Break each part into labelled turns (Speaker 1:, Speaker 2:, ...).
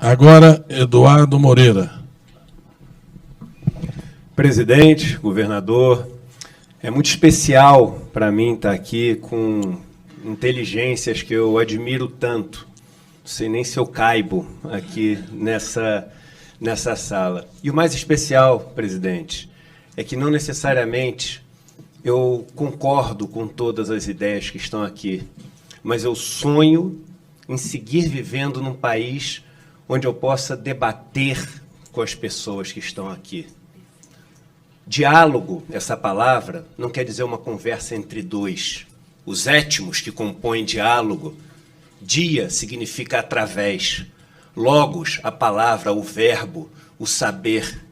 Speaker 1: Agora, Eduardo Moreira.
Speaker 2: Presidente, governador, é muito especial para mim estar aqui com inteligências que eu admiro tanto. Não sei nem se eu caibo aqui nessa sala. E o mais especial, presidente, é que não necessariamente eu concordo com todas as ideias que estão aqui, mas eu sonho em seguir vivendo num país onde eu possa debater com as pessoas que estão aqui. Diálogo, essa palavra, não quer dizer uma conversa entre dois. Os étimos que compõem diálogo, dia significa através. Logos, a palavra, o verbo, o saber.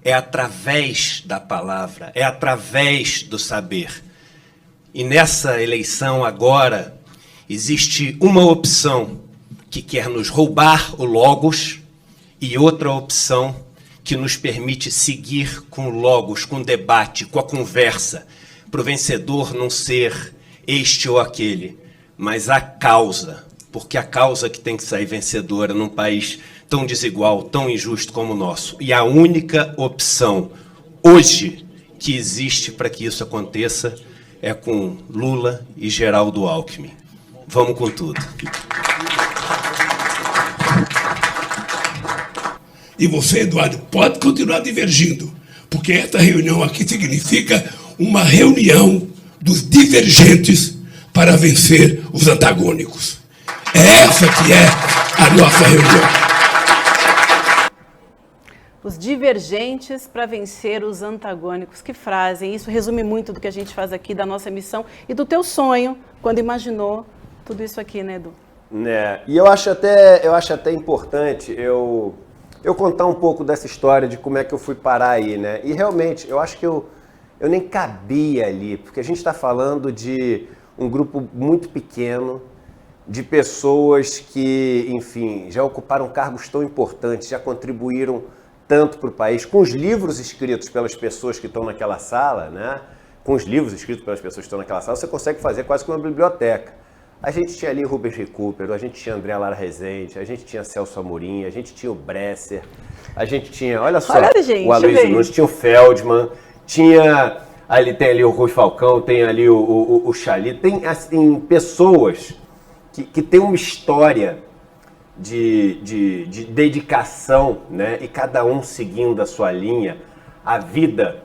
Speaker 2: É através da palavra, é através do saber. E nessa eleição agora, existe uma opção que quer nos roubar o logos e outra opção que nos permite seguir com o logos, com o debate, com a conversa, para o vencedor não ser este ou aquele, mas a causa, porque a causa que tem que sair vencedora num país tão desigual, tão injusto como o nosso. E a única opção hoje que existe para que isso aconteça é com Lula e Geraldo Alckmin. Vamos com tudo.
Speaker 3: E você, Eduardo, pode continuar divergindo, porque esta reunião aqui significa uma reunião dos divergentes para vencer os antagônicos. É essa que é a nossa reunião.
Speaker 4: Os divergentes para vencer os antagônicos. Que frase, hein? Isso resume muito do que a gente faz aqui, da nossa missão e do teu sonho, quando imaginou tudo isso aqui, né, Edu?
Speaker 2: E eu acho até importante eu contar um pouco dessa história de como é que eu fui parar aí, né? E realmente, eu acho que eu nem cabia ali, porque a gente está falando de um grupo muito pequeno, de pessoas que, enfim, já ocuparam cargos tão importantes, já contribuíram tanto para o país, com os livros escritos pelas pessoas que estão naquela sala, né? Com os livros escritos pelas pessoas que estão naquela sala, você consegue fazer quase que uma biblioteca. A gente tinha ali Rubens Recupero, a gente tinha André Lara Rezende, a gente tinha Celso Amorim, a gente tinha o Bresser, a gente tinha, olha só, o Aloysio Nunes, tinha o Feldman, tinha, tem ali o Rui Falcão, tem ali o Chali, tem assim, pessoas que têm uma história de dedicação, né? E cada um seguindo a sua linha, a vida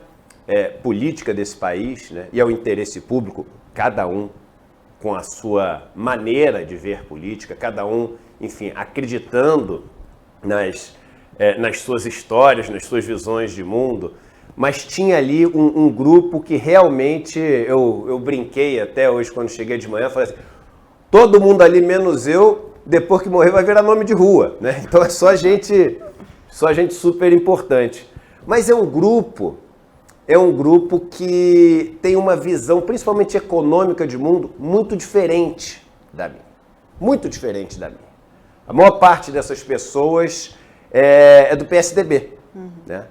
Speaker 2: política desse país, né? E ao interesse público, cada um com a sua maneira de ver política, cada um, enfim, acreditando nas suas histórias, nas suas visões de mundo, mas tinha ali um grupo que realmente, eu brinquei até hoje quando cheguei de manhã, falei assim, todo mundo ali menos eu, depois que morrer vai virar nome de rua, né? Então é só gente super importante. Mas é um grupo que tem uma visão, principalmente econômica de mundo, muito diferente da minha. Muito diferente da minha. A maior parte dessas pessoas é do PSDB. Né?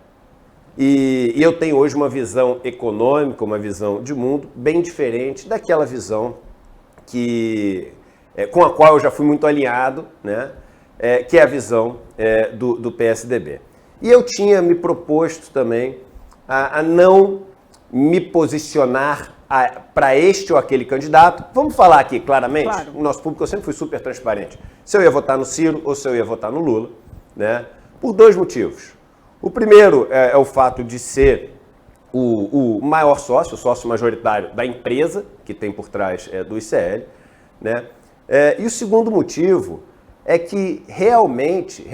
Speaker 2: E eu tenho hoje uma visão econômica, uma visão de mundo bem diferente daquela visão com a qual eu já fui muito alinhado, né? Que é a visão do PSDB. E eu tinha me proposto também a não me posicionar para este ou aquele candidato. Vamos falar aqui claramente? Claro. O nosso público, eu sempre fui super transparente. Se eu ia votar no Ciro ou se eu ia votar no Lula, né? Por dois motivos. O primeiro é o fato de ser o maior sócio, o sócio majoritário da empresa que tem por trás do ICL, né? E o segundo motivo é que realmente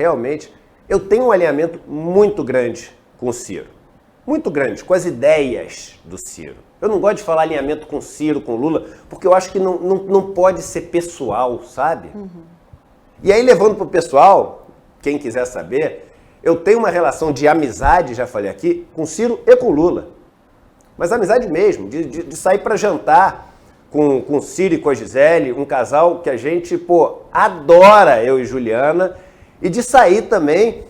Speaker 2: eu tenho um alinhamento muito grande com o Ciro. Muito grande, com as ideias do Ciro. Eu não gosto de falar alinhamento com o Ciro, com o Lula, porque eu acho que não pode ser pessoal, sabe? E aí, levando para o pessoal, quem quiser saber, eu tenho uma relação de amizade, já falei aqui, com o Ciro e com o Lula. Mas amizade mesmo, de sair para jantar com o Ciro e com a Gisele, um casal que a gente, adora, eu e Juliana, e de sair também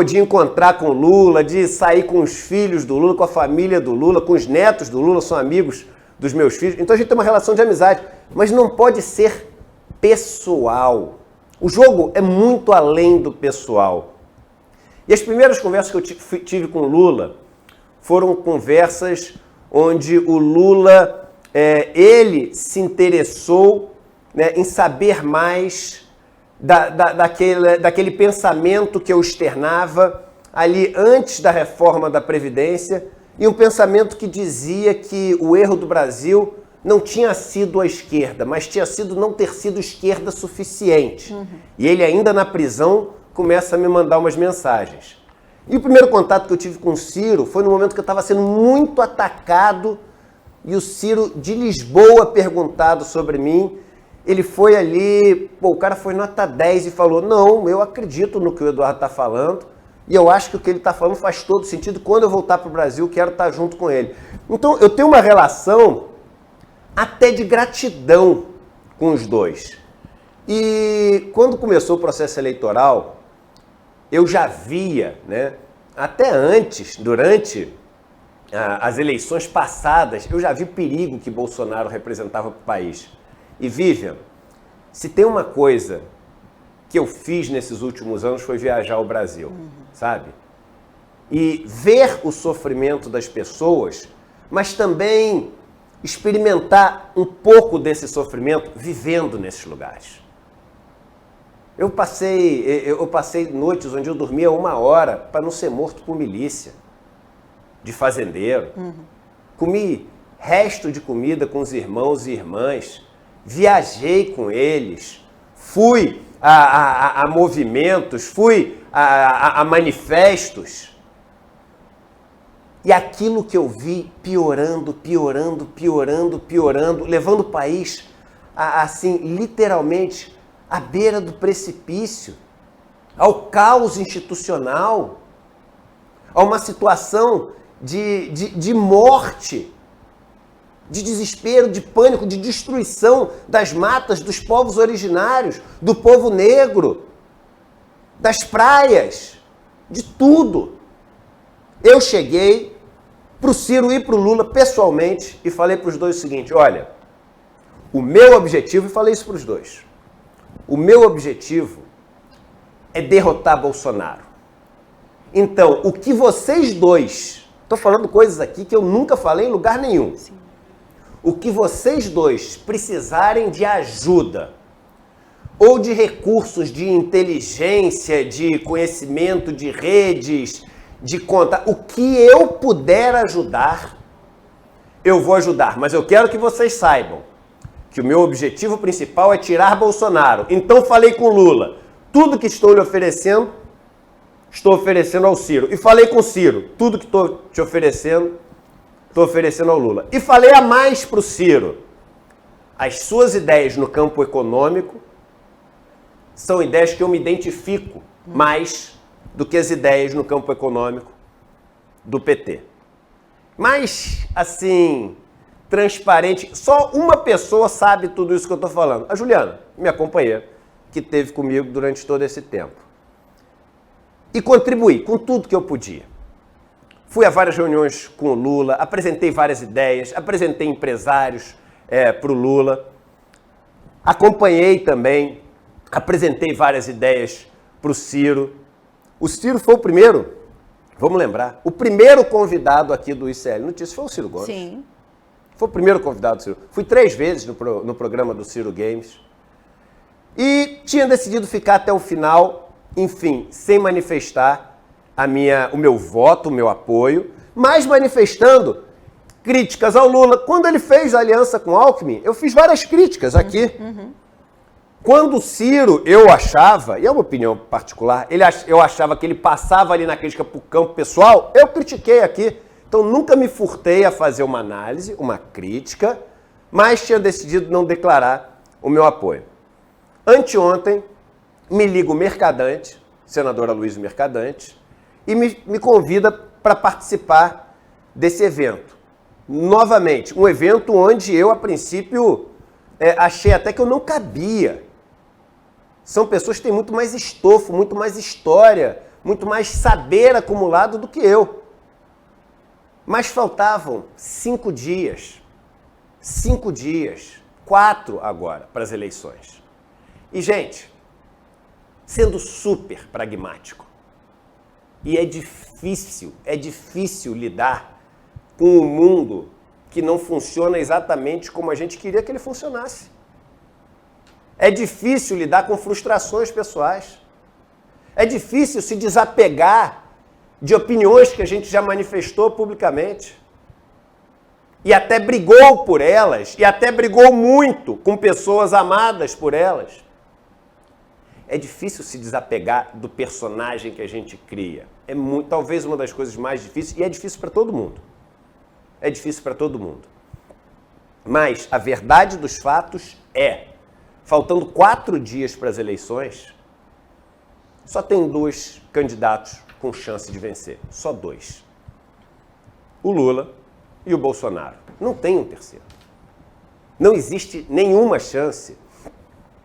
Speaker 2: de encontrar com o Lula, de sair com os filhos do Lula, com a família do Lula, com os netos do Lula, são amigos dos meus filhos. Então a gente tem uma relação de amizade, mas não pode ser pessoal. O jogo é muito além do pessoal. E as primeiras conversas que eu tive com o Lula foram conversas onde o Lula, ele se interessou, né, em saber mais daquele pensamento que eu externava ali antes da reforma da Previdência, e um pensamento que dizia que o erro do Brasil não tinha sido a esquerda, mas tinha sido não ter sido esquerda suficiente. E ele ainda na prisão começa a me mandar umas mensagens. E o primeiro contato que eu tive com o Ciro foi no momento que eu estava sendo muito atacado e o Ciro de Lisboa perguntado sobre mim. Ele foi ali, o cara foi nota 10 e falou, não, eu acredito no que o Eduardo está falando e eu acho que o que ele está falando faz todo sentido. Quando eu voltar para o Brasil, quero estar junto com ele. Então eu tenho uma relação até de gratidão com os dois. E quando começou o processo eleitoral, eu já via, né, até antes, durante as eleições passadas, eu já vi o perigo que Bolsonaro representava para o país. E Vivian, se tem uma coisa que eu fiz nesses últimos anos foi viajar ao Brasil, sabe? E ver o sofrimento das pessoas, mas também experimentar um pouco desse sofrimento vivendo nesses lugares. Eu passei noites onde eu dormia 1 hora para não ser morto por milícia, de fazendeiro. Comi resto de comida com os irmãos e irmãs, viajei com eles, fui a movimentos, fui a manifestos. E aquilo que eu vi piorando, levando o país assim, literalmente, à beira do precipício, ao caos institucional, a uma situação de morte, de desespero, de pânico, de destruição das matas, dos povos originários, do povo negro, das praias, de tudo. Eu cheguei para o Ciro e para o Lula pessoalmente e falei para os dois o seguinte, olha, o meu objetivo, e falei isso para os dois, o meu objetivo é derrotar Bolsonaro. Então, o que vocês dois, estou falando coisas aqui que eu nunca falei em lugar nenhum, sim, o que vocês dois precisarem de ajuda, ou de recursos de inteligência, de conhecimento, de redes, de conta, o que eu puder ajudar, eu vou ajudar. Mas eu quero que vocês saibam que o meu objetivo principal é tirar Bolsonaro. Então falei com o Lula, tudo que estou lhe oferecendo, estou oferecendo ao Ciro. E falei com o Ciro, tudo que estou te oferecendo, estou oferecendo ao Lula. E falei a mais para o Ciro, as suas ideias no campo econômico são ideias que eu me identifico mais do que as ideias no campo econômico do PT. Mas, assim, transparente, só uma pessoa sabe tudo isso que eu estou falando. A Juliana, minha companheira, que esteve comigo durante todo esse tempo. E contribuí com tudo que eu podia. Fui a várias reuniões com o Lula, apresentei várias ideias, apresentei empresários para o Lula, acompanhei também, apresentei várias ideias para o Ciro. O Ciro foi o primeiro, vamos lembrar, o primeiro convidado aqui do ICL Notícias foi o Ciro Gomes. Sim. Foi o primeiro convidado do Ciro. Fui 3 vezes no programa do Ciro Games. E tinha decidido ficar até o final, enfim, sem manifestar o meu voto, o meu apoio, mas manifestando críticas ao Lula. Quando ele fez a aliança com o Alckmin, eu fiz várias críticas aqui. Quando o Ciro, eu achava, e é uma opinião particular, eu achava que ele passava ali na crítica para o campo pessoal, eu critiquei aqui. Então nunca me furtei a fazer uma análise, uma crítica, mas tinha decidido não declarar o meu apoio. Anteontem, me liga o Mercadante, senadora Luiz Mercadante, e me convida para participar desse evento. Novamente, um evento onde eu, a princípio, achei até que eu não cabia. São pessoas que têm muito mais estofo, muito mais história, muito mais saber acumulado do que eu. Mas faltavam 5 dias. 5 dias. 4 agora para as eleições. E, gente, sendo super pragmático. E é difícil lidar com um mundo que não funciona exatamente como a gente queria que ele funcionasse. É difícil lidar com frustrações pessoais. É difícil se desapegar de opiniões que a gente já manifestou publicamente. E até brigou por elas, e até brigou muito com pessoas amadas por elas. É difícil se desapegar do personagem que a gente cria. É talvez uma das coisas mais difíceis, e é difícil para todo mundo. É difícil para todo mundo. Mas a verdade dos fatos é, faltando 4 dias para as eleições, só tem 2 candidatos com chance de vencer. Só 2. O Lula e o Bolsonaro. Não tem um terceiro. Não existe nenhuma chance,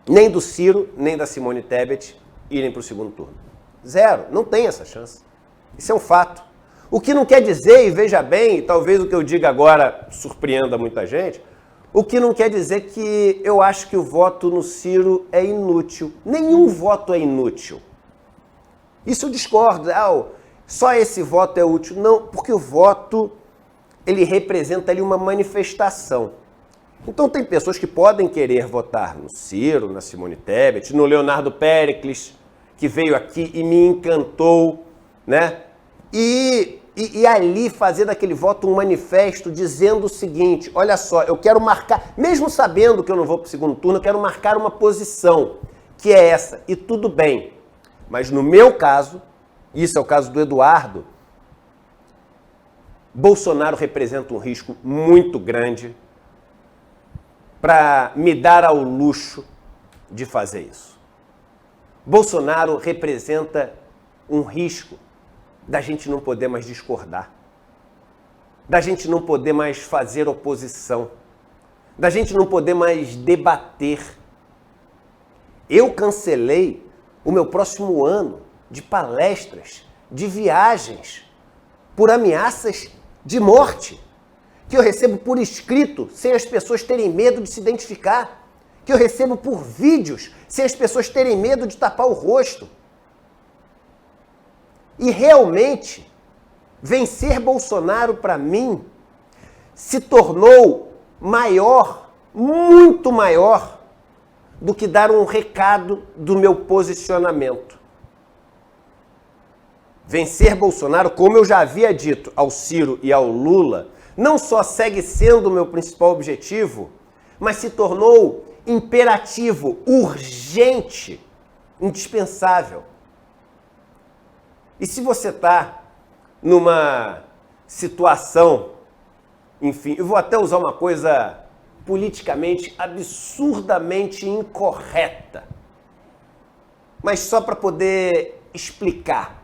Speaker 2: nem do Ciro, nem da Simone Tebet irem para o segundo turno. 0. Não tem essa chance. Isso é um fato. O que não quer dizer, e veja bem, talvez o que eu diga agora surpreenda muita gente, o que não quer dizer que eu acho que o voto no Ciro é inútil. Nenhum voto é inútil. Isso eu discordo. Só esse voto é útil. Não, porque o voto, ele representa ali uma manifestação. Então tem pessoas que podem querer votar no Ciro, na Simone Tebet, no Leonardo Péricles, que veio aqui e me encantou, né? E ali fazer daquele voto um manifesto dizendo o seguinte, olha só, eu quero marcar, mesmo sabendo que eu não vou para o segundo turno, eu quero marcar uma posição, que é essa, e tudo bem. Mas no meu caso, isso é o caso do Eduardo, Bolsonaro representa um risco muito grande para me dar ao luxo de fazer isso. Bolsonaro representa um risco da gente não poder mais discordar, da gente não poder mais fazer oposição, da gente não poder mais debater. Eu cancelei o meu próximo ano de palestras, de viagens, por ameaças de morte, que eu recebo por escrito, sem as pessoas terem medo de se identificar, que eu recebo por vídeos, sem as pessoas terem medo de tapar o rosto. E realmente, vencer Bolsonaro, para mim, se tornou maior, muito maior, do que dar um recado do meu posicionamento. Vencer Bolsonaro, como eu já havia dito ao Ciro e ao Lula, não só segue sendo o meu principal objetivo, mas se tornou imperativo, urgente, indispensável. E se você está numa situação, enfim, eu vou até usar uma coisa politicamente absurdamente incorreta, mas só para poder explicar.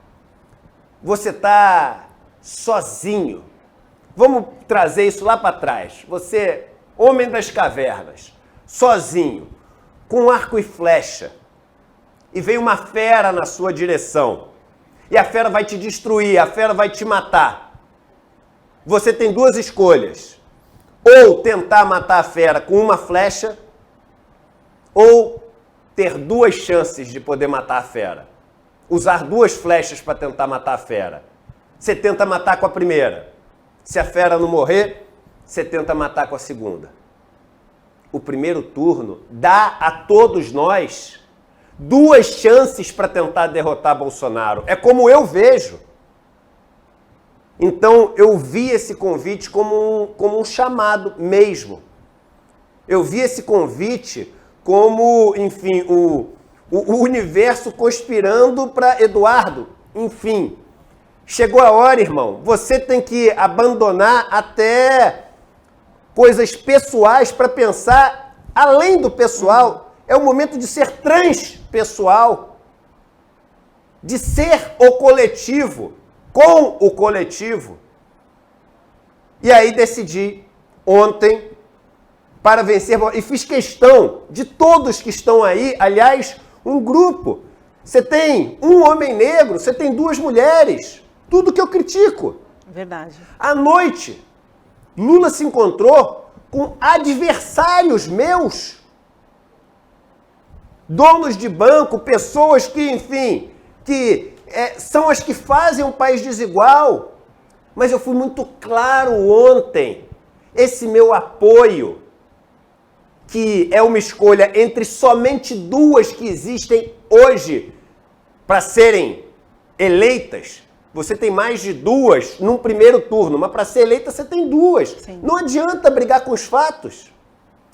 Speaker 2: Você está sozinho. Vamos trazer isso lá para trás. Você, homem das cavernas, sozinho, com arco e flecha, e vem uma fera na sua direção. E a fera vai te destruir, a fera vai te matar. Você tem 2 escolhas. Ou tentar matar a fera com uma flecha, ou ter 2 chances de poder matar a fera. Usar 2 flechas para tentar matar a fera. Você tenta matar com a primeira. Se a fera não morrer, você tenta matar com a segunda. O primeiro turno dá a todos nós 2 chances para tentar derrotar Bolsonaro. É como eu vejo. Então, eu vi esse convite como um chamado mesmo. Eu vi esse convite como, enfim, o universo conspirando para Eduardo. Enfim, chegou a hora, irmão. Você tem que abandonar até coisas pessoais para pensar além do pessoal. É o momento de ser transpessoal, de ser o coletivo, com o coletivo. E aí decidi ontem para vencer, e fiz questão de todos que estão aí, aliás, um grupo. Você tem um homem negro, você tem 2 mulheres, tudo que eu critico.
Speaker 4: Verdade.
Speaker 2: À noite, Lula se encontrou com adversários meus. donos de banco, pessoas que, enfim, são as que fazem um país desigual. Mas eu fui muito claro ontem. Esse meu apoio, que é uma escolha entre somente duas que existem hoje para serem eleitas. Você tem mais de duas num primeiro turno, mas para ser eleita você tem duas.
Speaker 4: Sim.
Speaker 2: Não adianta brigar com os fatos.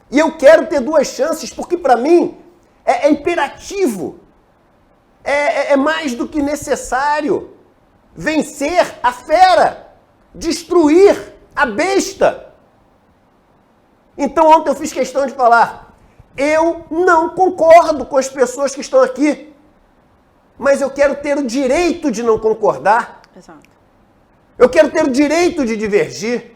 Speaker 2: E eu quero ter duas chances, porque para mim é imperativo. É mais do que necessário vencer a fera, destruir a besta. Então ontem eu fiz questão de falar, eu não concordo com as pessoas que estão aqui, mas eu quero ter o direito de não concordar.
Speaker 4: Exato.
Speaker 2: Eu quero ter o direito de divergir.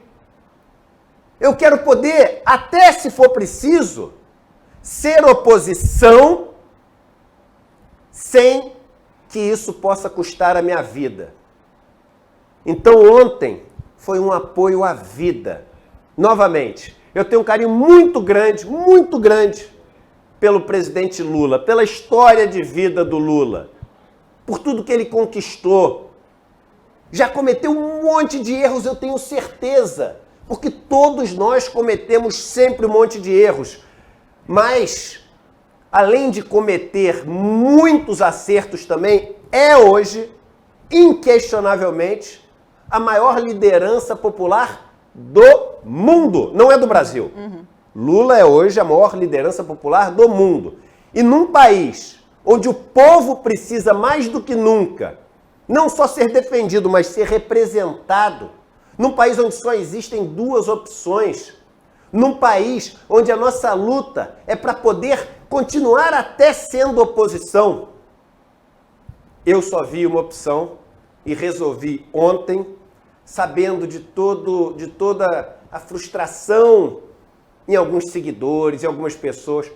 Speaker 2: Eu quero poder, até se for preciso, ser oposição sem que isso possa custar a minha vida. Então ontem foi um apoio à vida. Novamente, eu tenho um carinho muito grande pelo presidente Lula, pela história de vida do Lula, por tudo que ele conquistou. Já cometeu um monte de erros, eu tenho certeza, porque todos nós cometemos sempre um monte de erros. Mas, além de cometer muitos acertos também, é hoje, inquestionavelmente, a maior liderança popular do mundo, não é do Brasil. Lula é hoje a maior liderança popular do mundo. E num país onde o povo precisa mais do que nunca, não só ser defendido, mas ser representado, num país onde só existem duas opções, num país onde a nossa luta é para poder continuar até sendo oposição, eu só vi uma opção e resolvi ontem, sabendo de toda a frustração em alguns seguidores, em algumas pessoas.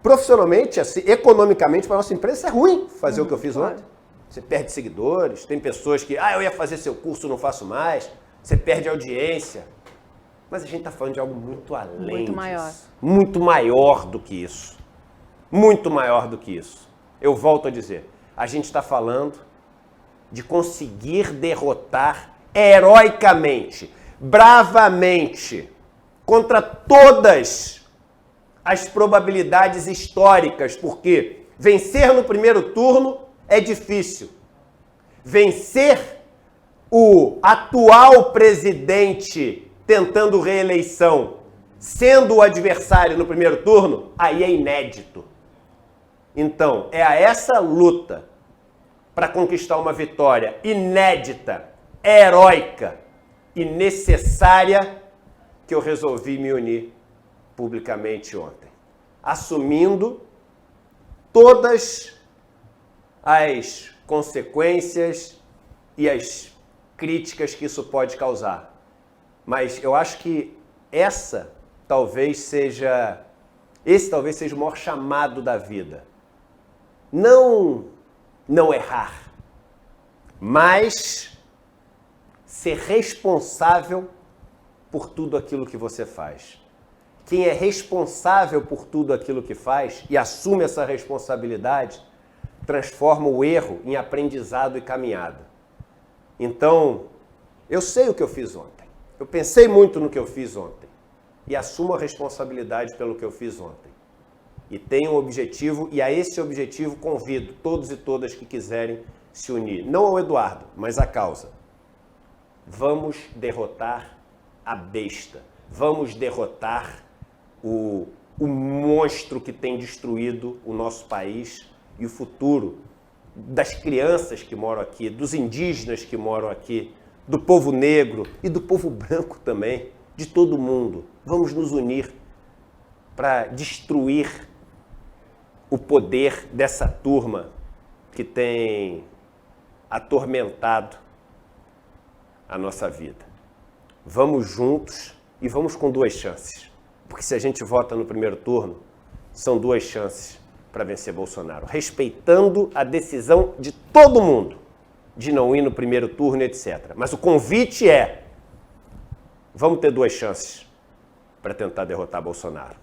Speaker 2: Profissionalmente, assim, economicamente, para a nossa empresa, é ruim fazer o que eu fiz ontem. Você perde seguidores, tem pessoas que, eu ia fazer seu curso, não faço mais. Você perde audiência. Mas a gente está falando de algo muito além
Speaker 4: Muito maior.
Speaker 2: disso. Muito maior do que isso. Muito maior do que isso. Eu volto a dizer, a gente está falando de conseguir derrotar heroicamente, bravamente, contra todas as probabilidades históricas, porque vencer no primeiro turno é difícil. Vencer o atual presidente tentando reeleição, sendo o adversário no primeiro turno, aí é inédito. Então, é a essa luta para conquistar uma vitória inédita, heróica e necessária que eu resolvi me unir publicamente ontem, assumindo todas as consequências e as críticas que isso pode causar. Mas eu acho que esse talvez seja o maior chamado da vida. Não errar, mas ser responsável por tudo aquilo que você faz. Quem é responsável por tudo aquilo que faz e assume essa responsabilidade, transforma o erro em aprendizado e caminhada. Então, eu sei o que eu fiz ontem. Eu pensei muito no que eu fiz ontem. E assumo a responsabilidade pelo que eu fiz ontem. E tenho um objetivo, e a esse objetivo convido todos e todas que quiserem se unir. Não ao Eduardo, mas à causa. Vamos derrotar a besta. Vamos derrotar o monstro que tem destruído o nosso país e o futuro das crianças que moram aqui, dos indígenas que moram aqui, do povo negro e do povo branco também, de todo mundo. Vamos nos unir para destruir o poder dessa turma que tem atormentado a nossa vida. Vamos juntos e vamos com duas chances. Porque se a gente vota no primeiro turno, são duas chances para vencer Bolsonaro. Respeitando a decisão de todo mundo de não ir no primeiro turno, etc. Mas o convite é, vamos ter duas chances para tentar derrotar Bolsonaro.